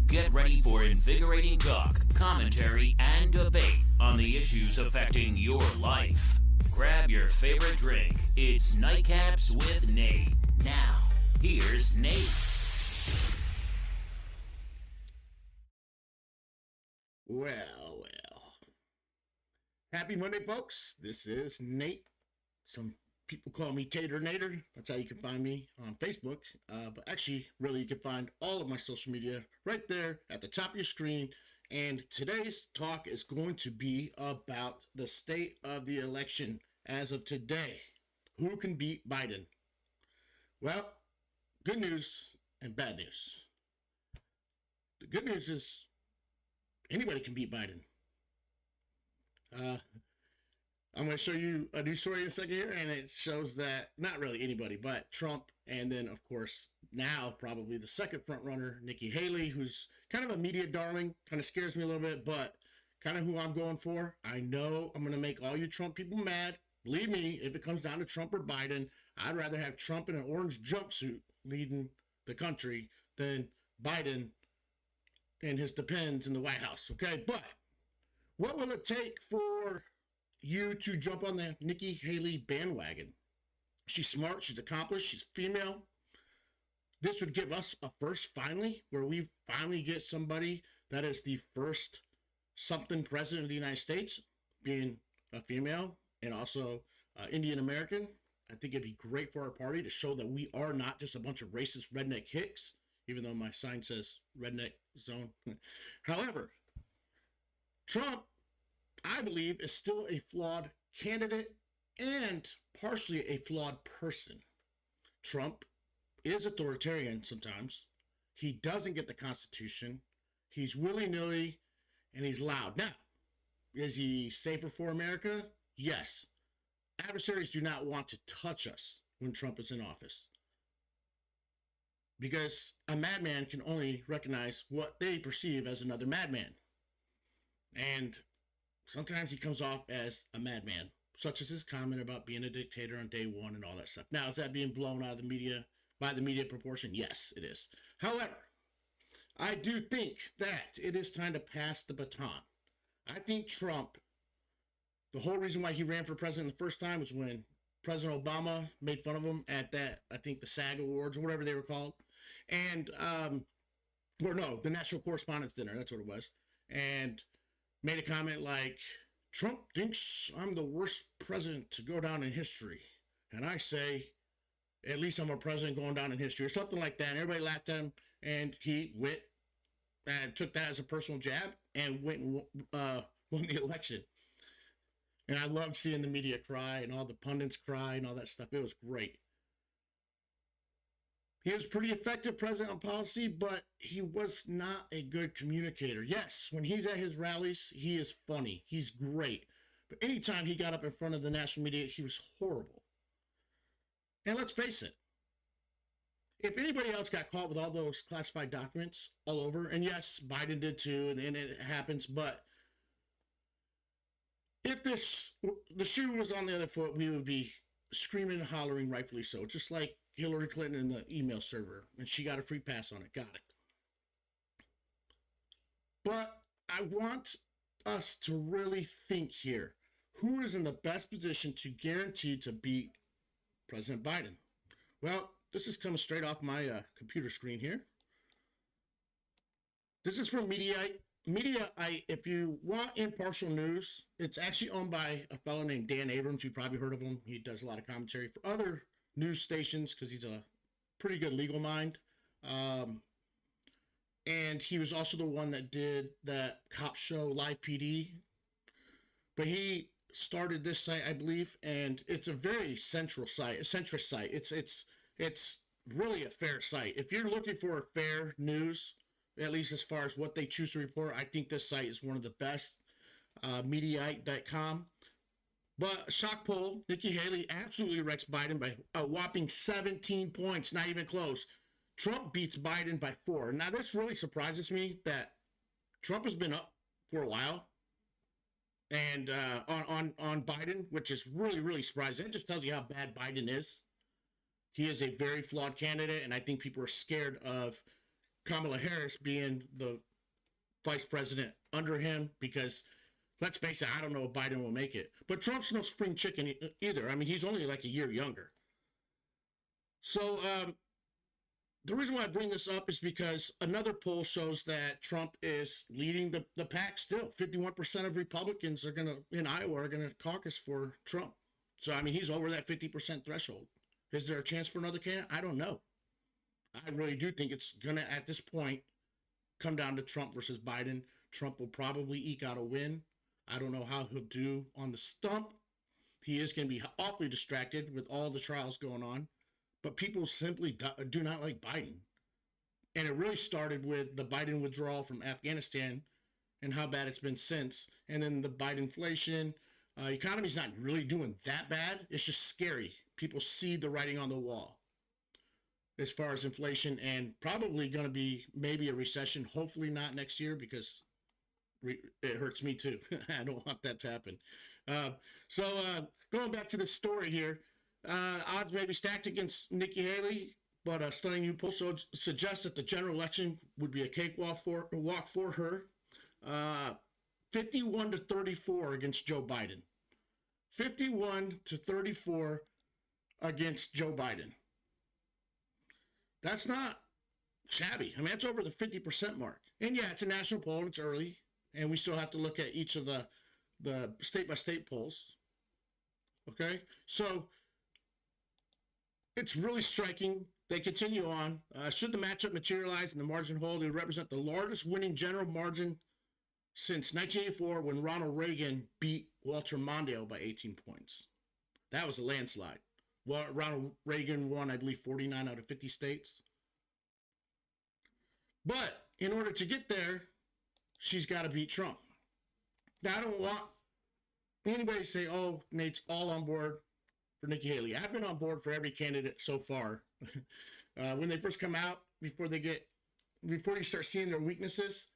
Get ready for invigorating talk, commentary, and debate on the issues affecting your life. Grab your favorite drink. It's Nightcaps with Nate. Now, here's Nate. Well. Happy Monday, folks. This is Nate. Some people call me Tater Nader. That's how you can find me on Facebook. But actually, really, you can find all of my social media right there at the top of your screen. And today's talk is going to be about the state of the election as of today. Who can beat Biden? Well, good news and bad news. The good news is anybody can beat Biden. I'm going to show you a news story in a second here, and it shows that not really anybody, but Trump, and then, of course, now probably the second front runner, Nikki Haley, who's kind of a media darling, kind of scares me a little bit, but kind of who I'm going for. I know I'm going to make all you Trump people mad. Believe me, if it comes down to Trump or Biden, I'd rather have Trump in an orange jumpsuit leading the country than Biden and his depends in the White House, okay? But what will it take for you to jump on the Nikki Haley bandwagon? She's smart, she's accomplished, she's female. This would give us a first finally, where we finally get somebody that is the first something president of the United States, being a female and also Indian American. I think it'd be great for our party to show that we are not just a bunch of racist redneck hicks, even though my sign says redneck zone. However, Trump, I believe, is still a flawed candidate and partially a flawed person. Trump is authoritarian sometimes. He doesn't get the Constitution. He's willy-nilly and he's loud. Now, is he safer for America? Yes. Adversaries do not want to touch us when Trump is in office, because a madman can only recognize what they perceive as another madman. And sometimes he comes off as a madman, such as his comment about being a dictator on day one and all that stuff. Now, is that being blown out of the media by the media proportion? Yes, it is. However, I do think that it is time to pass the baton. I think Trump, the whole reason why he ran for president the first time was when President Obama made fun of him at that, I think the SAG Awards or whatever they were called. And, or no, the National Correspondents' Dinner, that's what it was. And made a comment like, Trump thinks I'm the worst president to go down in history. And I say, at least I'm a president going down in history, or something like that. And everybody laughed at him, and he went and took that as a personal jab and went and won the election. And I loved seeing the media cry and all the pundits cry and all that stuff. It was great. He was pretty effective president on policy, but he was not a good communicator. Yes, when he's at his rallies, he is funny. He's great. But anytime he got up in front of the national media, he was horrible. And let's face it, if anybody else got caught with all those classified documents all over, and yes, Biden did too, and it happens, but if the shoe was on the other foot, we would be screaming and hollering, rightfully so, just like Hillary Clinton in the email server, and she got a free pass on it. Got it. But I want us to really think here. Who is in the best position to guarantee to beat President Biden? Well, this is coming straight off my computer screen here. This is from Mediaite. Mediaite, if you want impartial news, it's actually owned by a fellow named Dan Abrams. You've probably heard of him. He does a lot of commentary for other news stations because he's a pretty good legal mind. And he was also the one that did that cop show Live PD. But he started this site, I believe, and it's a very centrist site. It's really a fair site. If you're looking for fair news, at least as far as what they choose to report, I think this site is one of the best, Mediaite.com. But shock poll, Nikki Haley absolutely wrecks Biden by a whopping 17 points, not even close. Trump beats Biden by 4. Now, this really surprises me that Trump has been up for a while and on Biden, which is really, really surprising. It just tells you how bad Biden is. He is a very flawed candidate, and I think people are scared of Kamala Harris being the vice president under him, because let's face it, I don't know if Biden will make it. But Trump's no spring chicken either. I mean, he's only like a year younger. So the reason why I bring this up is because another poll shows that Trump is leading the pack still. 51% of Republicans in Iowa are going to caucus for Trump. So, I mean, he's over that 50% threshold. Is there a chance for another candidate? I don't know. I really do think it's going to, at this point, come down to Trump versus Biden. Trump will probably eke out a win. I don't know how he'll do on the stump. He is going to be awfully distracted with all the trials going on. But people simply do not like Biden. And it really started with the Biden withdrawal from Afghanistan and how bad it's been since. And then the Biden inflation. Economy's not really doing that bad. It's just scary. People see the writing on the wall as far as inflation, and probably going to be maybe a recession. Hopefully not next year, because it hurts me too. I don't want that to happen. So going back to the story here, odds may be stacked against Nikki Haley, but a stunning new poll suggests that the general election would be a cakewalk for her. 51-34 against Joe Biden. 51-34 against Joe Biden. That's not shabby. I mean, that's over the 50% mark. And yeah, it's a national poll and it's early, and we still have to look at each of the state-by-state polls. Okay? So it's really striking. They continue on. Should the matchup materialize and the margin hold, it would represent the largest winning general margin since 1984, when Ronald Reagan beat Walter Mondale by 18 points. That was a landslide. Well, Ronald Reagan won, I believe, 49 out of 50 states. But in order to get there, she's got to beat Trump. Now, I don't want anybody to say, oh, Nate's all on board for Nikki Haley. I've been on board for every candidate so far. When they first come out, before you start seeing their weaknesses,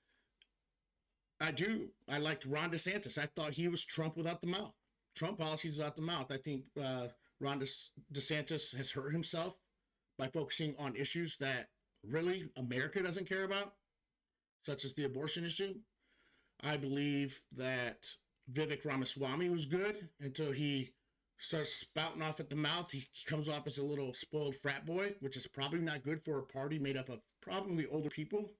I liked Ron DeSantis. I thought he was Trump without the mouth. Trump policies without the mouth. I think Ron DeSantis has hurt himself by focusing on issues that really America doesn't care about, such as the abortion issue. I believe that Vivek Ramaswamy was good until he starts spouting off at the mouth. He comes off as a little spoiled frat boy, which is probably not good for a party made up of probably older people.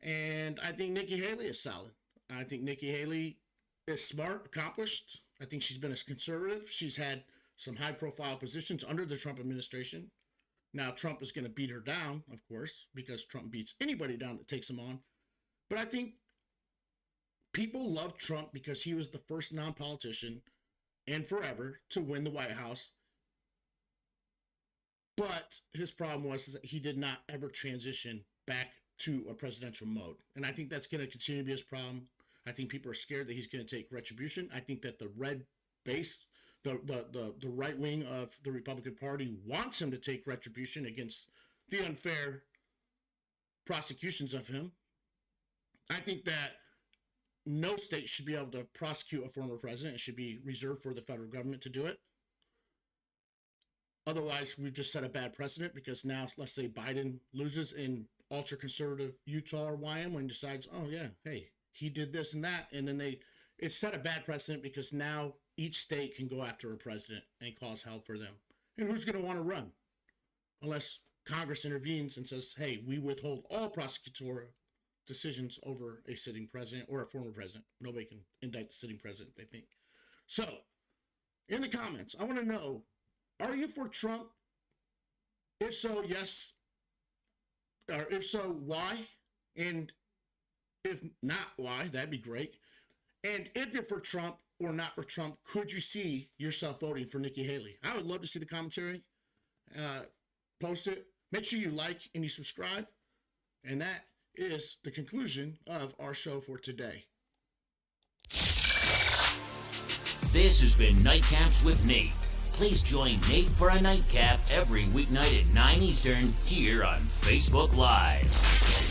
And I think Nikki Haley is solid. I think Nikki Haley is smart, accomplished. I think she's been a conservative. She's had some high-profile positions under the Trump administration. Now, Trump is going to beat her down, of course, because Trump beats anybody down that takes him on. But I think people love Trump because he was the first non-politician and forever to win the White House. But his problem was that he did not ever transition back to a presidential mode. And I think that's going to continue to be his problem. I think people are scared that he's going to take retribution. I think that the red base, the right wing of the Republican Party wants him to take retribution against the unfair prosecutions of him. I think that no state should be able to prosecute a former president. It should be reserved for the federal government to do it. Otherwise, we've just set a bad precedent, because now, let's say Biden loses in ultra-conservative Utah or Wyoming and decides, oh yeah, hey, he did this and that, and then it set a bad precedent, because now each state can go after a president and cause hell for them. And who's going to want to run? Unless Congress intervenes and says, hey, we withhold all prosecutorial decisions over a sitting president or a former president. Nobody can indict the sitting president, they think. So, in the comments, I want to know, are you for Trump? If so, yes. Or if so, why? And if not, why? That'd be great. And if you're for Trump or not for Trump, could you see yourself voting for Nikki Haley? I would love to see the commentary. Post it. Make sure you like and you subscribe. And that is the conclusion of our show for today. This has been Nightcaps with Nate. Please join Nate for a nightcap every weeknight at 9 Eastern here on Facebook Live.